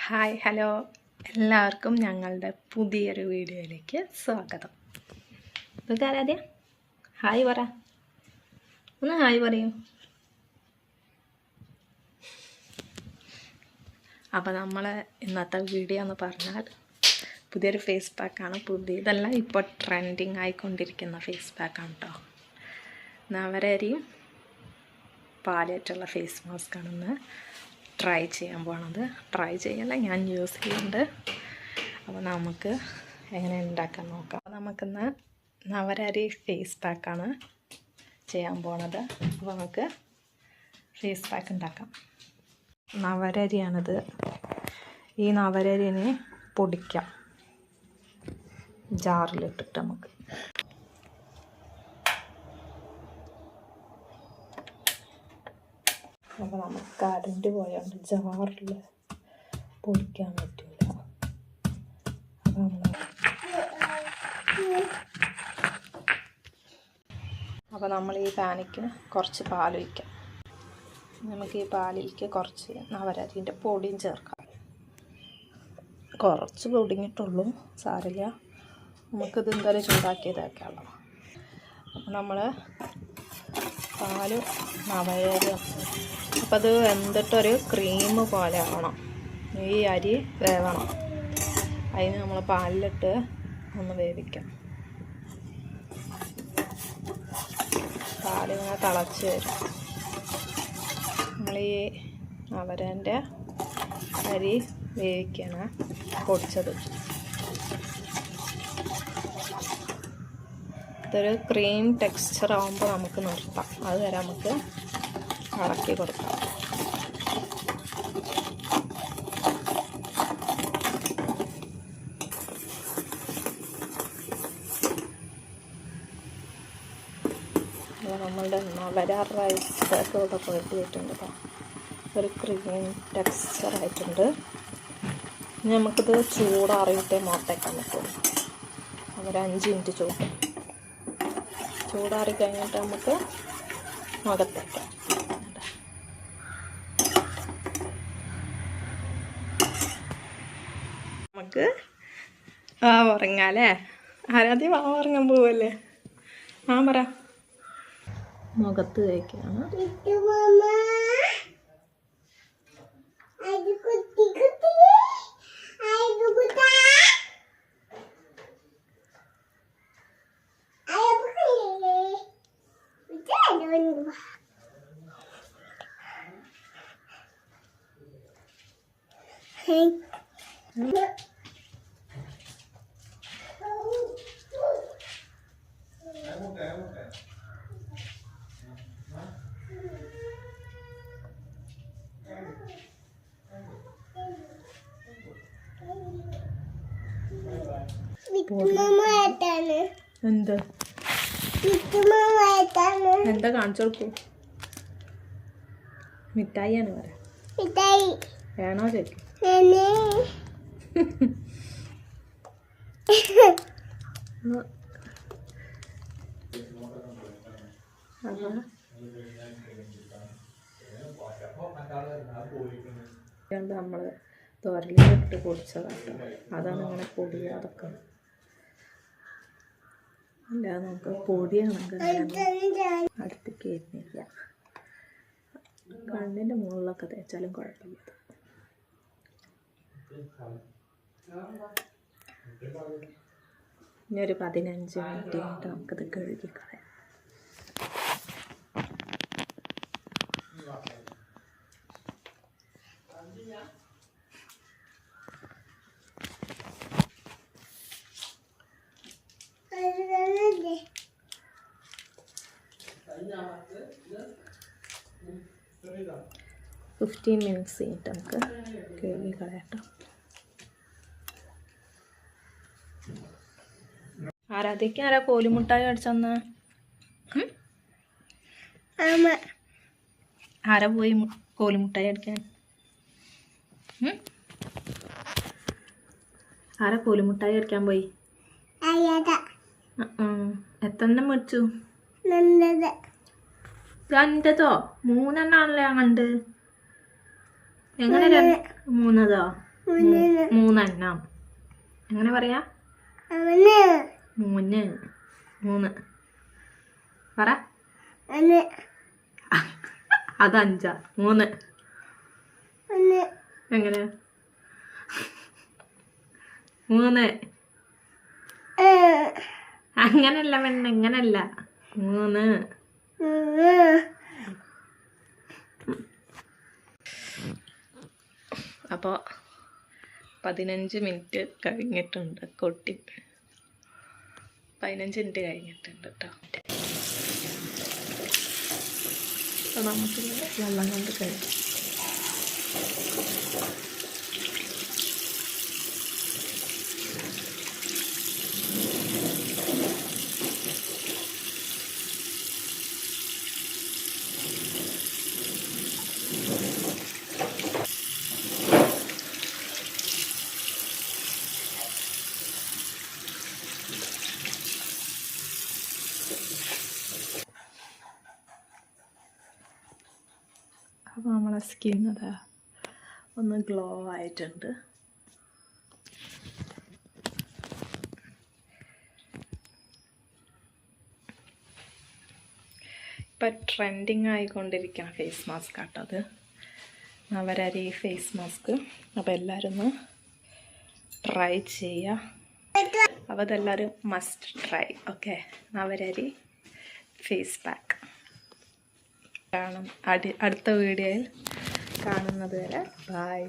Hi hello എല്ലാവർക്കും ഞങ്ങളുടെ പുതിയൊരു വീഡിയോയിലേക്ക് സ്വാഗതം. ആദ്യം ഹായ് പറ, ഒന്ന് ഹായ് പറയൂ. അപ്പോൾ നമ്മൾ ഇന്നത്തെ വീഡിയോ എന്ന് പറഞ്ഞാൽ പുതിയൊരു ഫേസ് പാക്കാണ്. പുതിയതല്ല, ഇപ്പോൾ ട്രെൻഡിങ് ആയിക്കൊണ്ടിരിക്കുന്ന ഫേസ് പാക്കാണ് കേട്ടോ. നവരരിയും പാലിയായിട്ടുള്ള ഫേസ് മാസ്കാണെന്ന് ട്രൈ ചെയ്യാൻ പോണത്. ട്രൈ ചെയ്യല്ല, ഞാൻ യൂസ് ചെയ്യുന്നുണ്ട്. അപ്പോൾ നമുക്ക് എങ്ങനെ ഉണ്ടാക്കാൻ നോക്കാം. അപ്പോൾ നമുക്കിന്ന് നവരരി ഫേസ് പാക്കാണ് ചെയ്യാൻ പോണത്. അപ്പോൾ നമുക്ക് ഫേസ് പാക്ക് ഉണ്ടാക്കാം. നവരരിയാണിത്. ഈ നവരരിനെ പൊടിക്കാം ജാറിലിട്ടിട്ട്. നമുക്ക് അപ്പോൾ നമുക്ക് കറണ്ട് പോയാണ്ട് ജാറിൽ പൊടിക്കാൻ പറ്റില്ല. അപ്പോൾ നമ്മൾ ഈ പാനിക്ക് കുറച്ച് പാൽ ഒഴിക്കാം. നമുക്ക് ഈ പാലിലേക്ക് കുറച്ച് നവരരിൻ്റെ പൊടിയും ചേർക്കാം. കുറച്ച് പൊടിഞ്ഞിട്ടുള്ളൂ, സാരില്ല. നമുക്കിത് എന്തായാലും ചൂടാക്കിയതാക്കാമല്ലോ. അപ്പോൾ നമ്മൾ പാല് നവരരി, അപ്പം അത് വെന്തിട്ടൊരു ക്രീം പോലെ ആവണം. ഈ അരി വേവണം. അതിന് നമ്മൾ പാലിലിട്ട് ഒന്ന് വേവിക്കാം. പാലിങ്ങനെ തിളച്ച് വരും. നമ്മൾ ഈ നവരൻ്റെ അരി വേവിക്കണം, പൊടിച്ചത്. ഇതൊരു ക്രീം ടെക്സ്ചർ ആകുമ്പോൾ നമുക്ക് നിർത്താം. അതുവരെ നമുക്ക് ഇളക്കി കൊടുക്കാം. നമ്മളുടെ നവര റൈസ് ഒക്കെ ഇവിടെ റെഡിയായിട്ടുണ്ട് കേട്ടോ. ഒരു ക്രീം ടെക്സ്ചർ ആയിട്ടുണ്ട്. ഇനി നമുക്കിത് ചൂടാറിയിട്ടേ മുഖത്തേക്കാൻ പറ്റുള്ളൂ. ഒരു 5 മിനിറ്റ് ചൂടാറി കഴിഞ്ഞിട്ട് നമുക്ക് മുഖത്തേക്കാം. നമുക്ക് ഉറങ്ങാല്ലേ? ആരാദ്യം ഉറങ്ങാൻ പോവല്ലേ? പറ. മുഖത്ത് തേക്കാണ്. എന്താ കാണിച്ചു കൊടുക്കൂ? മിഠായിയാണ് പറയാ. വേണോ ചോദിക്കും. നമ്മള് തോരലിട്ട് പൊടിച്ചതാട്ടോ. അതാണ് ഇങ്ങനെ പൊടിയാതൊക്കെ. അല്ല, നമുക്ക് പൊടിയാണെങ്കിൽ അടുത്തേക്ക് വരുന്നില്ല. കണ്ണിൻ്റെ മുകളിലൊക്കെ തേച്ചാലും കുഴപ്പമില്ല. ഇനി ഒരു 15 മിനിറ്റ് കഴിഞ്ഞിട്ട് നമുക്കിത് കഴുകി കളയാം. ഒരു 15 മിനിറ്റ്സ് കഴിഞ്ഞിട്ട് നമുക്ക് കഴുകി കളയാട്ടോ. ആരാധയ്ക്ക് ആരാ കോലുമുട്ടായി അടിച്ചെന്ന്? ആരാ പോയി കോലുമുട്ടായി അടിക്കാൻ? ആരാ കോലുമുട്ടായി അടിക്കാൻ പോയി? എത്രണ്ണം മേടിച്ചു? 2 3 എണ്ണാണല്ലോ ഞാൻ കണ്ട്. എങ്ങനെ 3? മൂന്നെണ്ണം. എങ്ങനെ പറയാ? 3 പറ. അത് 5. 3 എങ്ങനെ? 3 അങ്ങനല്ല പെണ്ണ്, ഇങ്ങനല്ല. 3. അപ്പോൾ 15 മിനിറ്റ് കഴിഞ്ഞിട്ടുണ്ട്. 15 മിനിറ്റ് കഴിഞ്ഞിട്ടുണ്ട് കേട്ടോ. അപ്പോൾ നമുക്ക് വെള്ളം കൊണ്ട് കഴിയും. അപ്പോൾ നമ്മളെ സ്കിന്നത് ഒന്ന് ഗ്ലോ ആയിട്ടുണ്ട്. ഇപ്പം ട്രെൻഡിങ് ആയിക്കൊണ്ടിരിക്കുന്ന ഫേസ് മാസ്ക് ആട്ടോ അത്, നവരരി ഫേസ് മാസ്ക്. അപ്പോൾ എല്ലാവരും ഒന്ന് ട്രൈ ചെയ്യുക. അപ്പോൾ അതെല്ലാവരും മസ്റ്റ് ട്രൈ. ഓക്കെ, നവരരി ഫേസ് പാക്ക് കാണും. അടുത്ത വീഡിയോയിൽ കാണുന്നത് വരെ ബൈ.